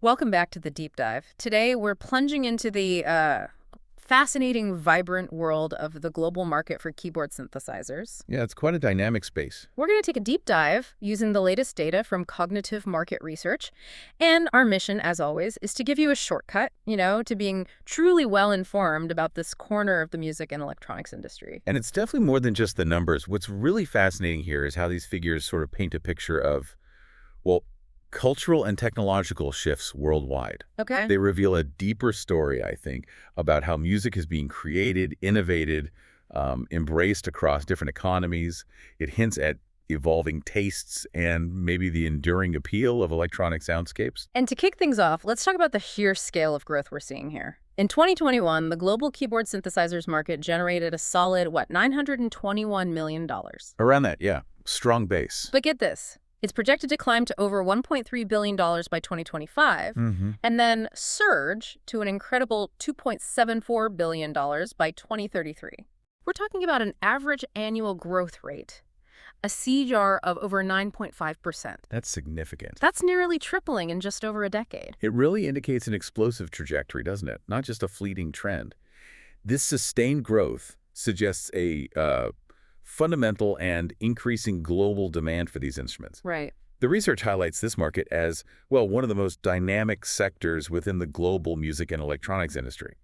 Welcome back to the deep dive. Today, we're plunging into the fascinating, vibrant world of the global market for keyboard synthesizers. Yeah, it's quite a dynamic space. We're going to take a deep dive using the latest data from cognitive market research. And our mission, as always, is to give you a shortcut, to being truly well-informed about this corner of the music and electronics industry. And it's definitely more than just the numbers. What's really fascinating here is how these figures sort of paint a picture of, well, cultural and technological shifts worldwide. Okay. They reveal a deeper story, I think, about how music is being created, innovated, embraced across different economies. It hints at evolving tastes and maybe the enduring appeal of electronic soundscapes. And to kick things off, let's talk about the sheer scale of growth we're seeing here. In 2021, the global keyboard synthesizers market generated a solid, $921 million. Around that, yeah. Strong base. But get this. It's projected to climb to over $1.3 billion by 2025, and then surge to an incredible $2.74 billion by 2033. We're talking about an average annual growth rate, a CAGR of over 9.5%. That's significant. That's nearly tripling in just over a decade. It really indicates an explosive trajectory, doesn't it? Not just a fleeting trend. This sustained growth suggests a fundamental and increasing global demand for these instruments. Right. The research highlights this market as, well, one of the most dynamic sectors within the global music and electronics industry.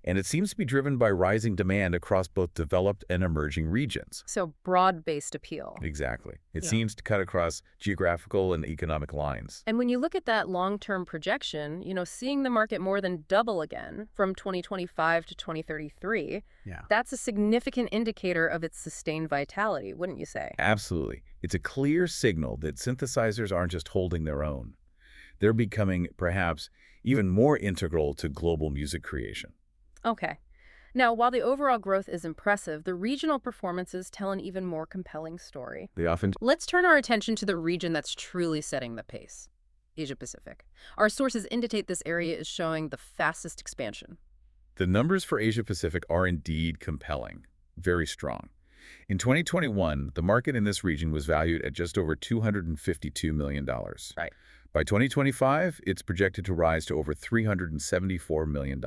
And it seems to be driven by rising demand across both developed and emerging regions. So broad-based appeal. Exactly. It seems to cut across geographical and economic lines. And when you look at that long-term projection, seeing the market more than double again from 2025 to 2033, that's a significant indicator of its sustained vitality, wouldn't you say? Absolutely. It's a clear signal that synthesizers aren't just holding their own. They're becoming, perhaps, even more integral to global music creation. Okay. Now, while the overall growth is impressive, the regional performances tell an even more compelling story. They often... Let's turn our attention to the region that's truly setting the pace, Asia-Pacific. Our sources indicate this area is showing the fastest expansion. The numbers for Asia-Pacific are indeed compelling, very strong. In 2021, the market in this region was valued at just over $252 million. Right. By 2025, it's projected to rise to over $374 million.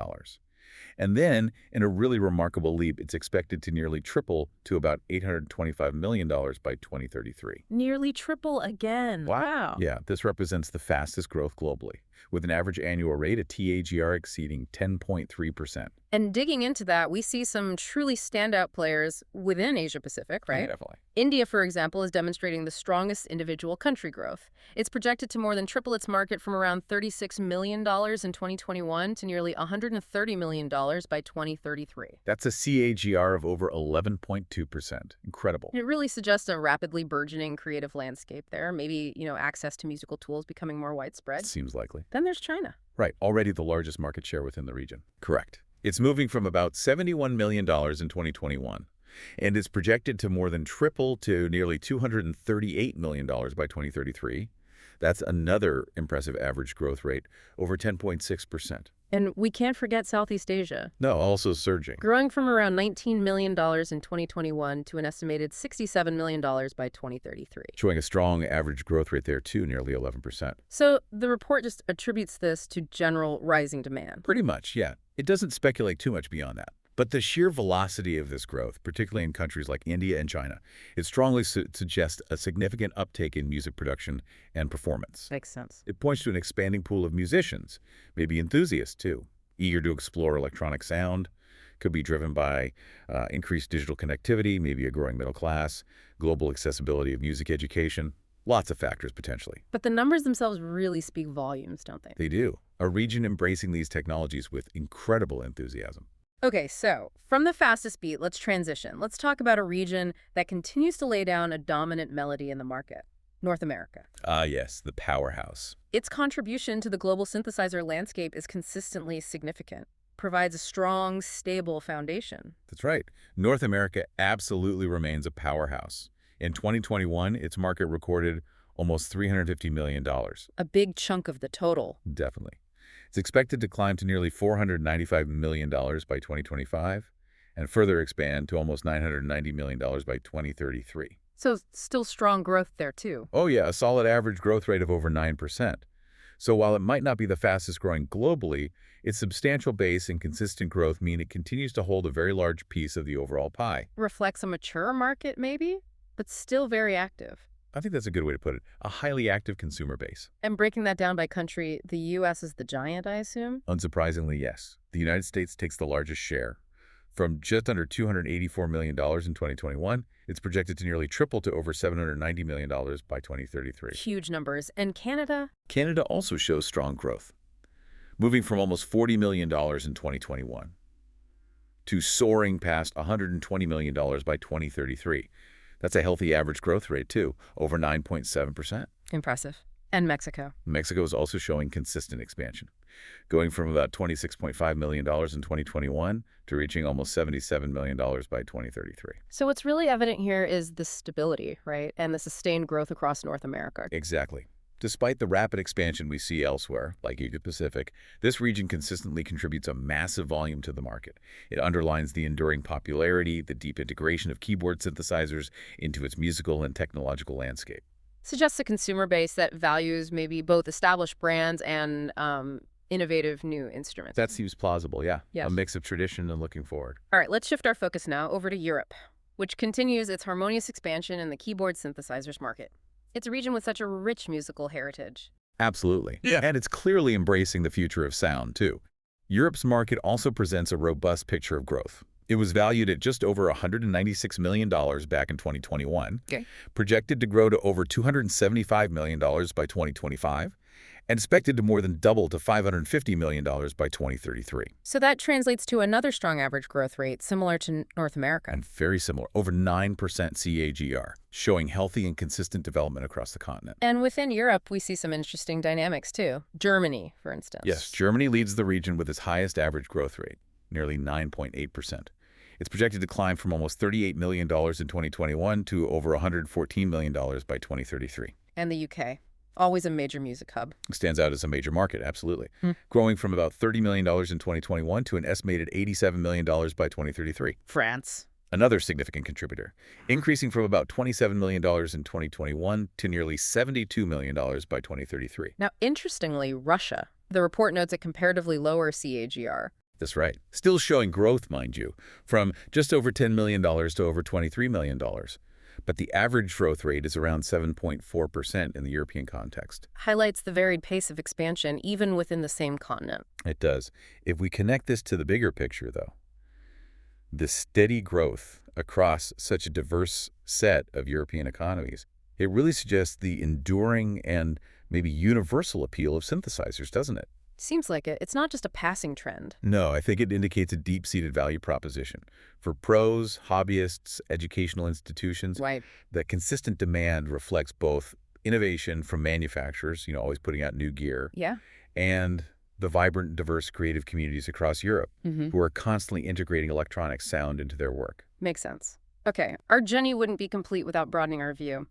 And then, in a really remarkable leap, it's expected to nearly triple to about $825 million by 2033. Nearly triple again. Wow. Yeah, this represents the fastest growth globally, with an average annual rate, a TAGR, exceeding 10.3%. And digging into that, we see some truly standout players within Asia-Pacific, right? Yeah, definitely. India, for example, is demonstrating the strongest individual country growth. It's projected to more than triple its market from around $36 million in 2021 to nearly $130 million by 2033. That's a CAGR of over 11.2%. Incredible. It really suggests a rapidly burgeoning creative landscape there. Maybe, access to musical tools becoming more widespread. Seems likely. Then there's China. Right, already the largest market share within the region. Correct. It's moving from about $71 million in 2021, and it's projected to more than triple to nearly $238 million by 2033. That's another impressive average growth rate, over 10.6%. And we can't forget Southeast Asia. No, also surging. Growing from around $19 million in 2021 to an estimated $67 million by 2033. Showing a strong average growth rate there, too, nearly 11%. So the report just attributes this to general rising demand. Pretty much, yeah. It doesn't speculate too much beyond that. But the sheer velocity of this growth, particularly in countries like India and China, it strongly suggests a significant uptake in music production and performance. Makes sense. It points to an expanding pool of musicians, maybe enthusiasts too, eager to explore electronic sound. Could be driven by increased digital connectivity, maybe a growing middle class, global accessibility of music education. Lots of factors, potentially. But the numbers themselves really speak volumes, don't they? They do. A region embracing these technologies with incredible enthusiasm. Okay, so from the fastest beat, let's transition. Let's talk about a region that continues to lay down a dominant melody in the market, North America. Ah, yes, the powerhouse. Its contribution to the global synthesizer landscape is consistently significant, provides a strong, stable foundation. That's right. North America absolutely remains a powerhouse. In 2021, its market recorded almost $350 million. A big chunk of the total. Definitely. It's expected to climb to nearly $495 million by 2025 and further expand to almost $990 million by 2033. So still strong growth there, too. Oh, yeah, a solid average growth rate of over 9%. So while it might not be the fastest growing globally, its substantial base and consistent growth mean it continues to hold a very large piece of the overall pie. Reflects a mature market, maybe, but still very active. I think that's a good way to put it. A highly active consumer base. And breaking that down by country, the U.S. is the giant, I assume? Unsurprisingly, yes. The United States takes the largest share. From just under $284 million in 2021, it's projected to nearly triple to over $790 million by 2033. Huge numbers. And Canada? Canada also shows strong growth, moving from almost $40 million in 2021 to soaring past $120 million by 2033. That's a healthy average growth rate, too, over 9.7%. Impressive. And Mexico? Mexico is also showing consistent expansion, going from about $26.5 million in 2021 to reaching almost $77 million by 2033. So what's really evident here is the stability, right? And the sustained growth across North America. Exactly. Despite the rapid expansion we see elsewhere, like Asia-Pacific, this region consistently contributes a massive volume to the market. It underlines the enduring popularity, the deep integration of keyboard synthesizers into its musical and technological landscape. Suggests a consumer base that values maybe both established brands and innovative new instruments. That seems plausible, yeah. Yes. A mix of tradition and looking forward. All right, let's shift our focus now over to Europe, which continues its harmonious expansion in the keyboard synthesizers market. It's a region with such a rich musical heritage. Absolutely. Yeah. And it's clearly embracing the future of sound, too. Europe's market also presents a robust picture of growth. It was valued at just over $196 million back in 2021, projected to grow to over $275 million by 2025, and expected to more than double to $550 million by 2033. So that translates to another strong average growth rate, similar to North America. And very similar, over 9% CAGR, showing healthy and consistent development across the continent. And within Europe, we see some interesting dynamics, too. Germany, for instance. Yes, Germany leads the region with its highest average growth rate, nearly 9.8%. It's projected to climb from almost $38 million in 2021 to over $114 million by 2033. And the UK, always a major music hub. Stands out as a major market, absolutely. Growing from about $30 million in 2021 to an estimated $87 million by 2033. France. Another significant contributor, increasing from about $27 million in 2021 to nearly $72 million by 2033. Now, interestingly, Russia. The report notes a comparatively lower CAGR. That's right. Still showing growth, mind you, from just over $10 million to over $23 million. But the average growth rate is around 7.4% in the European context. Highlights the varied pace of expansion, even within the same continent. It does. If we connect this to the bigger picture, though, the steady growth across such a diverse set of European economies, it really suggests the enduring and maybe universal appeal of synthesizers, doesn't it? Seems like it. It's not just a passing trend. No, I think it indicates a deep-seated value proposition. For pros, hobbyists, educational institutions, Right. the consistent demand reflects both innovation from manufacturers, always putting out new gear, Yeah. and the vibrant, diverse creative communities across Europe who are constantly integrating electronic sound into their work. Makes sense. Okay, our journey wouldn't be complete without broadening our view.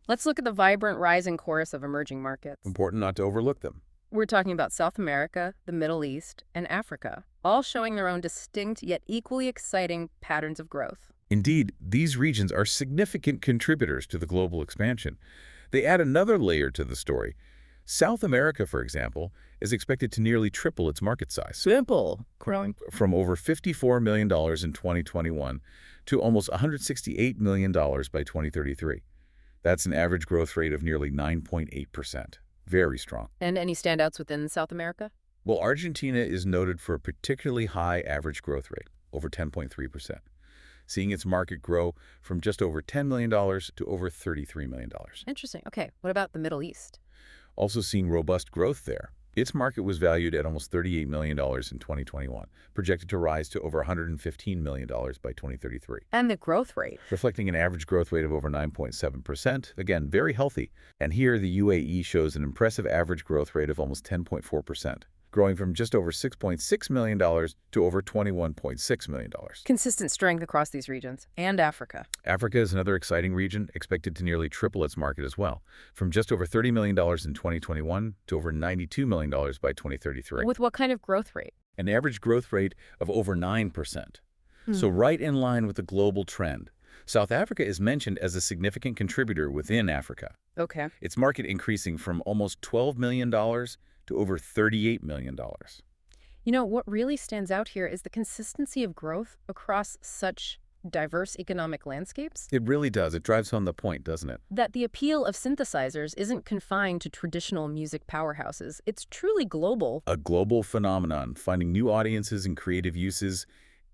Let's look at the vibrant rising chorus of emerging markets. Important not to overlook them. We're talking about South America, the Middle East, and Africa, all showing their own distinct yet equally exciting patterns of growth. Indeed, these regions are significant contributors to the global expansion. They add another layer to the story. South America, for example, is expected to nearly triple its market size. Growing from over $54 million in 2021 to almost $168 million by 2033. That's an average growth rate of nearly 9.8%. Very strong. And any standouts within South America? Well, Argentina is noted for a particularly high average growth rate, over 10.3%, seeing its market grow from just over $10 million to over $33 million. Interesting. Okay, what about the Middle East? Also seeing robust growth there. Its market was valued at almost $38 million in 2021, projected to rise to over $115 million by 2033. And the growth rate? Reflecting an average growth rate of over 9.7%, again, very healthy. And here the UAE shows an impressive average growth rate of almost 10.4%, growing from just over $6.6 million to over $21.6 million. Consistent strength across these regions. And Africa. Africa is another exciting region, expected to nearly triple its market as well, from just over $30 million in 2021 to over $92 million by 2033. With what kind of growth rate? An average growth rate of over 9%. So right in line with the global trend. South Africa is mentioned as a significant contributor within Africa. Okay. Its market increasing from almost $12 million to over $38 million. You know, what really stands out here is the consistency of growth across such diverse economic landscapes. It really does. It drives home the point, doesn't it? That the appeal of synthesizers isn't confined to traditional music powerhouses. It's truly global. A global phenomenon, finding new audiences and creative uses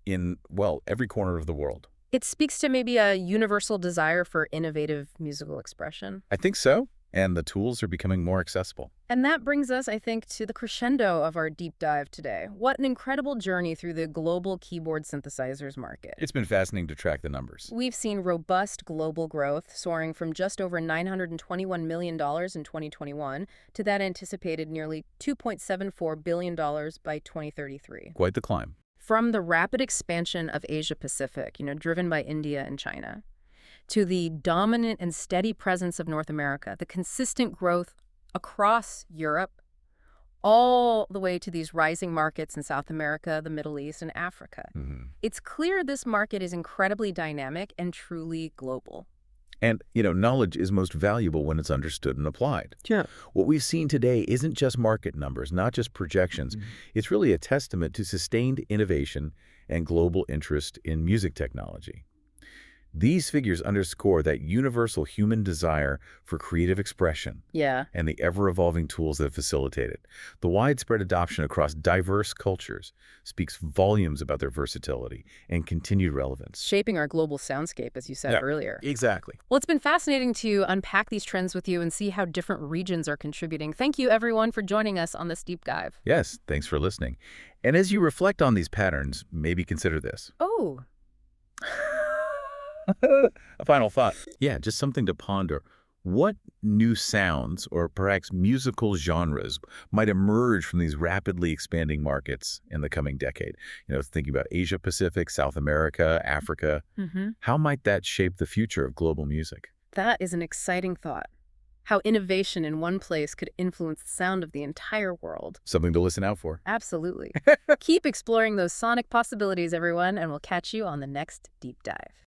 in, well, every corner of the world. It speaks to maybe a universal desire for innovative musical expression. I think so. And the tools are becoming more accessible. And that brings us, I think, to the crescendo of our deep dive today. What an incredible journey through the global keyboard synthesizers market. It's been fascinating to track the numbers. We've seen robust global growth, soaring from just over $921 million in 2021 to that anticipated nearly $2.74 billion by 2033. Quite the climb. From the rapid expansion of Asia-Pacific, driven by India and China, to the dominant and steady presence of North America, the consistent growth across Europe, all the way to these rising markets in South America, the Middle East, and Africa. It's clear this market is incredibly dynamic and truly global. And, knowledge is most valuable when it's understood and applied. Yeah. What we've seen today isn't just market numbers, not just projections. It's really a testament to sustained innovation and global interest in music technology. These figures underscore that universal human desire for creative expression and the ever-evolving tools that facilitate it. The widespread adoption across diverse cultures speaks volumes about their versatility and continued relevance. Shaping our global soundscape, as you said earlier. Exactly. Well, it's been fascinating to unpack these trends with you and see how different regions are contributing. Thank you, everyone, for joining us on this deep dive. Yes, thanks for listening. And as you reflect on these patterns, maybe consider this. Oh. A final thought. Yeah, just something to ponder. What new sounds or perhaps musical genres might emerge from these rapidly expanding markets in the coming decade? Thinking about Asia Pacific, South America, Africa. How might that shape the future of global music? That is an exciting thought. How innovation in one place could influence the sound of the entire world. Something to listen out for. Absolutely. Keep exploring those sonic possibilities, everyone, and we'll catch you on the next deep dive.